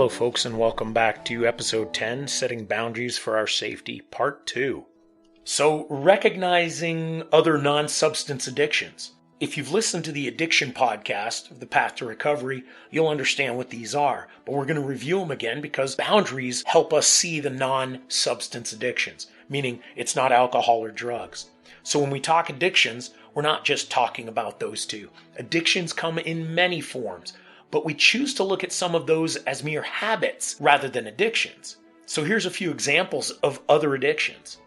Hello, folks, and welcome back to episode 10, Setting Boundaries for Our Safety, part 2. So, recognizing other non-substance addictions. If you've listened to the addiction podcast, The Path to Recovery, you'll understand what these are. But we're going to review them again because boundaries help us see the non-substance addictions, meaning it's not alcohol or drugs. So when we talk addictions, we're not just talking about those two. Addictions come in many forms, but we choose to look at some of those as mere habits rather than addictions. So here's a few examples of other addictions.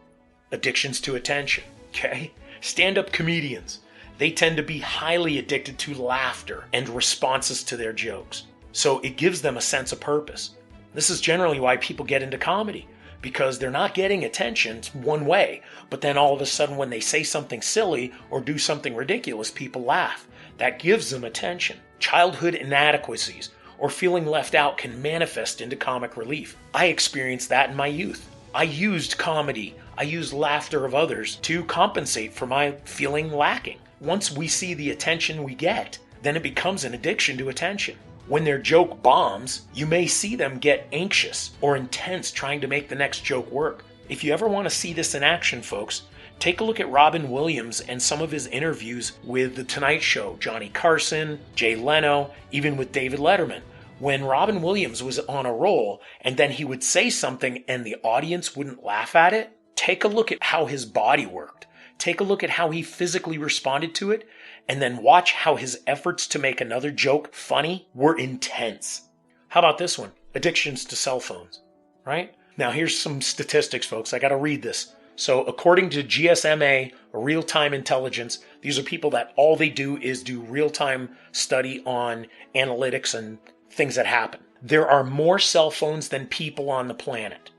Addictions to attention, okay? Stand-up comedians. They tend to be highly addicted to laughter and responses to their jokes. So it gives them a sense of purpose. This is generally why people get into comedy, because they're not getting attention one way, but then all of a sudden when they say something silly or do something ridiculous, people laugh. That gives them attention. Childhood inadequacies or feeling left out can manifest into comic relief. I experienced that in my youth. I used comedy, I used laughter of others to compensate for my feeling lacking. Once we see the attention we get, then it becomes an addiction to attention. When their joke bombs, you may see them get anxious or intense trying to make the next joke work. If you ever want to see this in action, folks, take a look at Robin Williams and some of his interviews with The Tonight Show, Johnny Carson, Jay Leno, even with David Letterman. When Robin Williams was on a roll and then he would say something and the audience wouldn't laugh at it, take a look at how his body worked. Take a look at how he physically responded to it, and then watch how his efforts to make another joke funny were intense. How about this one? Addictions to cell phones, right? Now here's some statistics, folks. I got to read this. So according to GSMA, real-time intelligence, these are people that all they do is do real-time study on analytics and things that happen. There are more cell phones than people on the planet.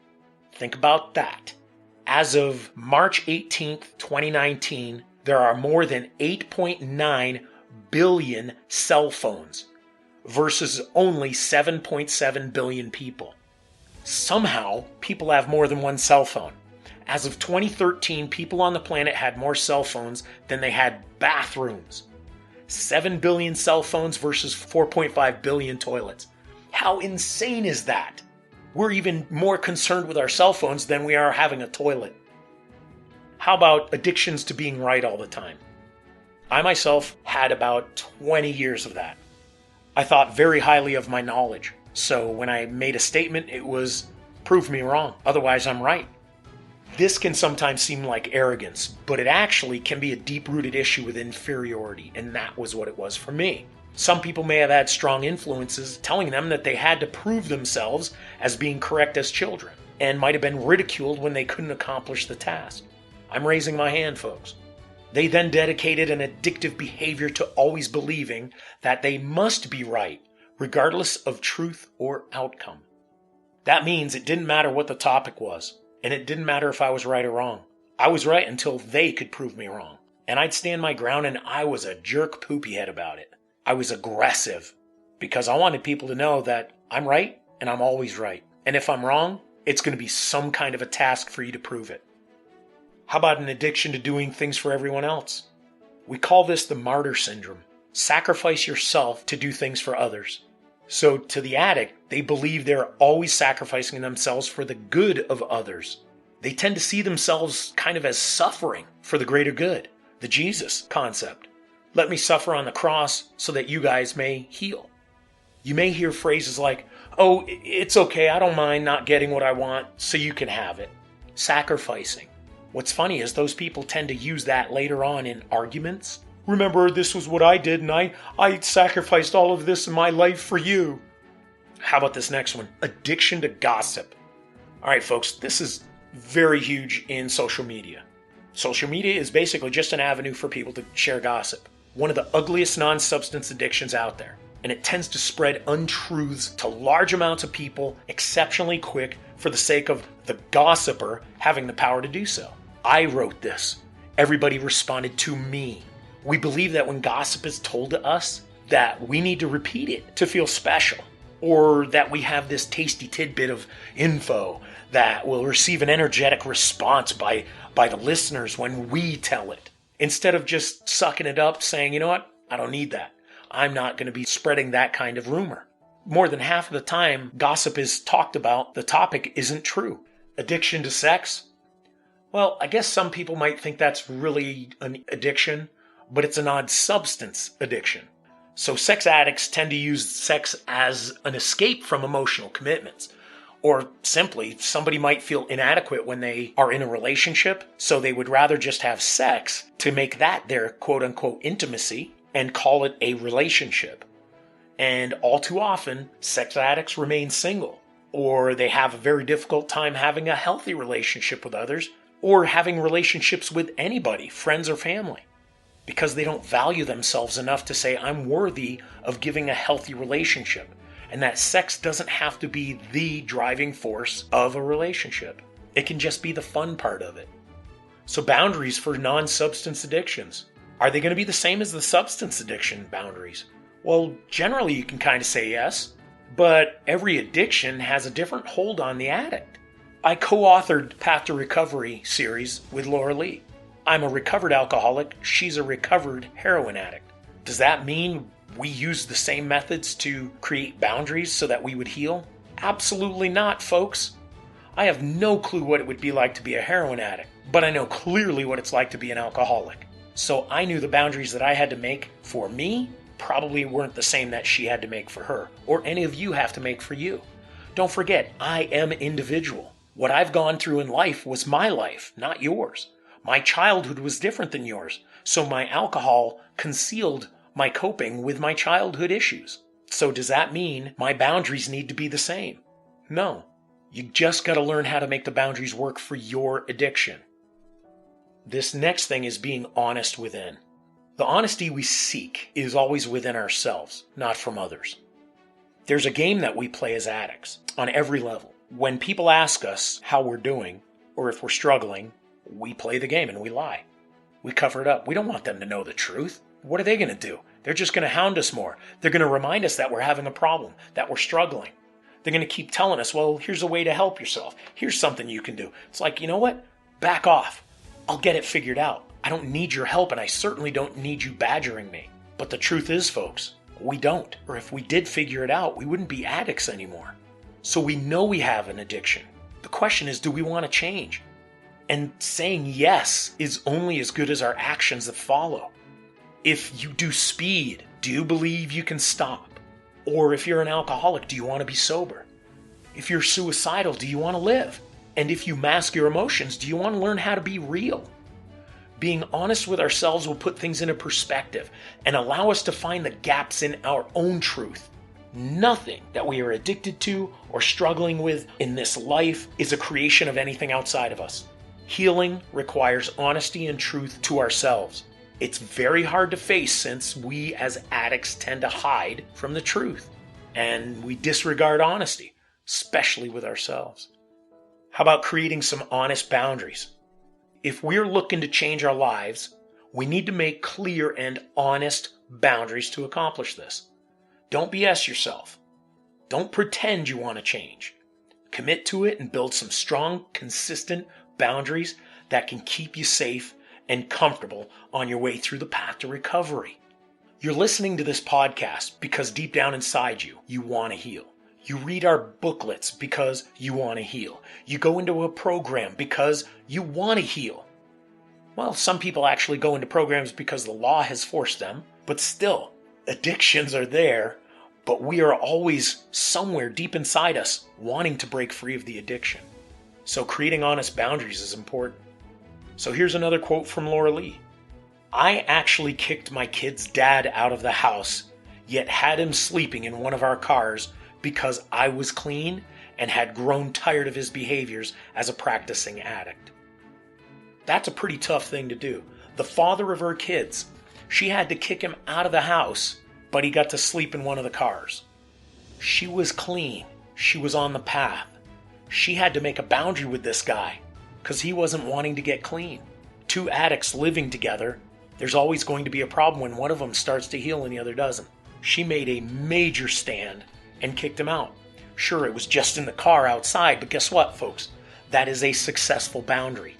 Think about that. As of March 18th, 2019, there are more than 8.9 billion cell phones versus only 7.7 billion people. Somehow, people have more than one cell phone. As of 2013, people on the planet had more cell phones than they had bathrooms. 7 billion cell phones versus 4.5 billion toilets. How insane is that? We're even more concerned with our cell phones than we are having a toilet. How about addictions to being right all the time? I myself had about 20 years of that. I thought very highly of my knowledge. So when I made a statement, it was, prove me wrong, otherwise I'm right. This can sometimes seem like arrogance, but it actually can be a deep-rooted issue with inferiority, and that was what it was for me. Some people may have had strong influences telling them that they had to prove themselves as being correct as children, and might have been ridiculed when they couldn't accomplish the task. I'm raising my hand, folks. They then dedicated an addictive behavior to always believing that they must be right, regardless of truth or outcome. That means it didn't matter what the topic was, and it didn't matter if I was right or wrong. I was right until they could prove me wrong. And I'd stand my ground, and I was a jerk poopy head about it. I was aggressive because I wanted people to know that I'm right and I'm always right. And if I'm wrong, it's going to be some kind of a task for you to prove it. How about an addiction to doing things for everyone else? We call this the martyr syndrome. Sacrifice yourself to do things for others. So to the addict, they believe they're always sacrificing themselves for the good of others. They tend to see themselves kind of as suffering for the greater good. The Jesus concept. Let me suffer on the cross so that you guys may heal. You may hear phrases like, oh, it's okay, I don't mind not getting what I want so you can have it. Sacrificing. What's funny is those people tend to use that later on in arguments. Remember, this was what I did and I sacrificed all of this in my life for you. How about this next one? Addiction to gossip. All right, folks, this is very huge in social media. Social media is basically just an avenue for people to share gossip. One of the ugliest non-substance addictions out there. And it tends to spread untruths to large amounts of people exceptionally quick for the sake of the gossiper having the power to do so. I wrote this. Everybody responded to me. We believe that when gossip is told to us, that we need to repeat it to feel special. Or that we have this tasty tidbit of info that will receive an energetic response by the listeners when we tell it. Instead of just sucking it up, saying, you know what, I don't need that. I'm not going to be spreading that kind of rumor. More than half of the time gossip is talked about, the topic isn't true. Addiction to sex? Well, I guess some people might think that's really an addiction, but it's an odd substance addiction. So sex addicts tend to use sex as an escape from emotional commitments. Or simply, somebody might feel inadequate when they are in a relationship, so they would rather just have sex to make that their quote-unquote intimacy and call it a relationship. And all too often, sex addicts remain single, or they have a very difficult time having a healthy relationship with others, or having relationships with anybody, friends or family, because they don't value themselves enough to say, I'm worthy of giving a healthy relationship, and that sex doesn't have to be the driving force of a relationship. It can just be the fun part of it. So boundaries for non-substance addictions. Are they going to be the same as the substance addiction boundaries? Well, generally you can kind of say yes, but every addiction has a different hold on the addict. I co-authored Path to Recovery series with Laura Lee. I'm a recovered alcoholic. She's a recovered heroin addict. Does that mean we use the same methods to create boundaries so that we would heal? Absolutely not, folks. I have no clue what it would be like to be a heroin addict, but I know clearly what it's like to be an alcoholic. So I knew the boundaries that I had to make for me probably weren't the same that she had to make for her, or any of you have to make for you. Don't forget, I am individual. What I've gone through in life was my life, not yours. My childhood was different than yours, so my alcohol concealed my coping with my childhood issues. So does that mean my boundaries need to be the same? No. You just got to learn how to make the boundaries work for your addiction. This next thing is being honest within. The honesty we seek is always within ourselves, not from others. There's a game that we play as addicts on every level. When people ask us how we're doing, or if we're struggling, we play the game and we lie. We cover it up. We don't want them to know the truth. What are they going to do? They're just going to hound us more. They're going to remind us that we're having a problem, that we're struggling. They're going to keep telling us, well, here's a way to help yourself. Here's something you can do. It's like, you know what? Back off. I'll get it figured out. I don't need your help, and I certainly don't need you badgering me. But the truth is, folks, we don't. Or if we did figure it out, we wouldn't be addicts anymore. So we know we have an addiction. The question is, do we want to change? And saying yes is only as good as our actions that follow. If you do speed, do you believe you can stop? Or if you're an alcoholic, do you want to be sober? If you're suicidal, do you want to live? And if you mask your emotions, do you want to learn how to be real? Being honest with ourselves will put things into perspective and allow us to find the gaps in our own truth. Nothing that we are addicted to or struggling with in this life is a creation of anything outside of us. Healing requires honesty and truth to ourselves. It's very hard to face since we as addicts tend to hide from the truth, and we disregard honesty, especially with ourselves. How about creating some honest boundaries? If we're looking to change our lives, we need to make clear and honest boundaries to accomplish this. Don't BS yourself. Don't pretend you want to change. Commit to it and build some strong, consistent boundaries that can keep you safe and comfortable on your way through the path to recovery. You're listening to this podcast because deep down inside you, you want to heal. You read our booklets because you want to heal. You go into a program because you want to heal. Well, some people actually go into programs because the law has forced them, but still, addictions are there, but we are always somewhere deep inside us wanting to break free of the addiction. So creating honest boundaries is important. So here's another quote from Laura Lee. I actually kicked my kid's dad out of the house, yet had him sleeping in one of our cars because I was clean and had grown tired of his behaviors as a practicing addict. That's a pretty tough thing to do. The father of her kids, she had to kick him out of the house, but he got to sleep in one of the cars. She was clean. She was on the path. She had to make a boundary with this guy because he wasn't wanting to get clean. Two addicts living together, there's always going to be a problem when one of them starts to heal and the other doesn't. She made a major stand and kicked him out. Sure, it was just in the car outside, but guess what, folks? That is a successful boundary.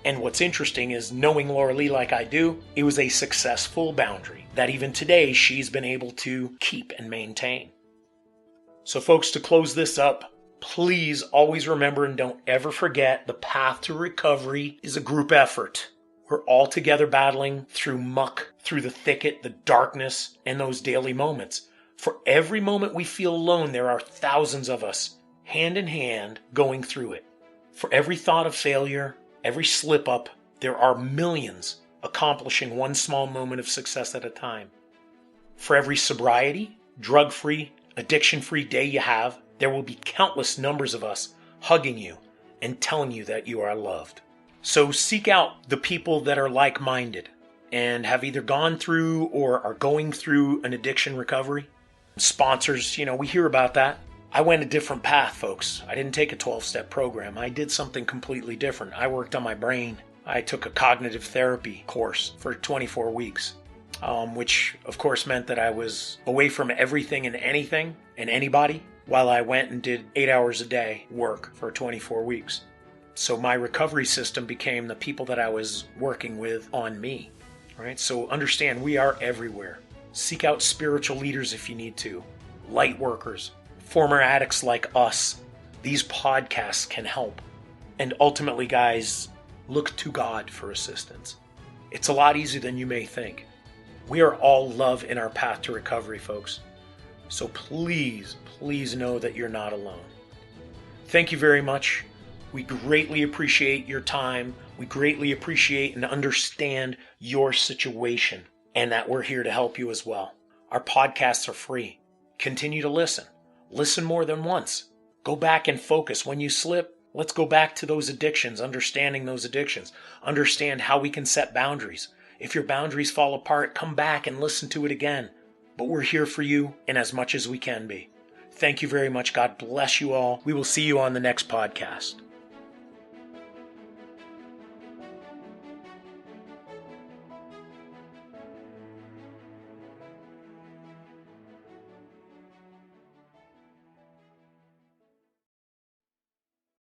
And what's interesting is, knowing Laura Lee like I do, it was a successful boundary that even today she's been able to keep and maintain. So folks, to close this up, please always remember and don't ever forget the path to recovery is a group effort. We're all together battling through muck, through the thicket, the darkness, and those daily moments. For every moment we feel alone, there are thousands of us, hand in hand, going through it. For every thought of failure, every slip up, there are millions accomplishing one small moment of success at a time. For every sobriety, drug-free, addiction-free day you have, there will be countless numbers of us hugging you and telling you that you are loved. So seek out the people that are like-minded and have either gone through or are going through an addiction recovery. Sponsors, we hear about that. I went a different path, folks. I didn't take a 12-step program. I did something completely different. I worked on my brain. I took a cognitive therapy course for 24 weeks, which of course meant that I was away from everything and anything and anybody while I went and did 8 hours a day work for 24 weeks. So my recovery system became the people that I was working with on me. Right? So understand, we are everywhere. Seek out spiritual leaders if you need to, light workers, former addicts like us. These podcasts can help. And ultimately, guys, look to God for assistance. It's a lot easier than you may think. We are all love in our path to recovery, folks. So please, please know that you're not alone. Thank you very much. We greatly appreciate your time. We greatly appreciate and understand your situation, and that we're here to help you as well. Our podcasts are free. Continue to listen. Listen more than once. Go back and focus. When you slip, let's go back to those addictions, understanding those addictions. Understand how we can set boundaries. If your boundaries fall apart, come back and listen to it again. But we're here for you in as much as we can be. Thank you very much. God bless you all. We will see you on the next podcast.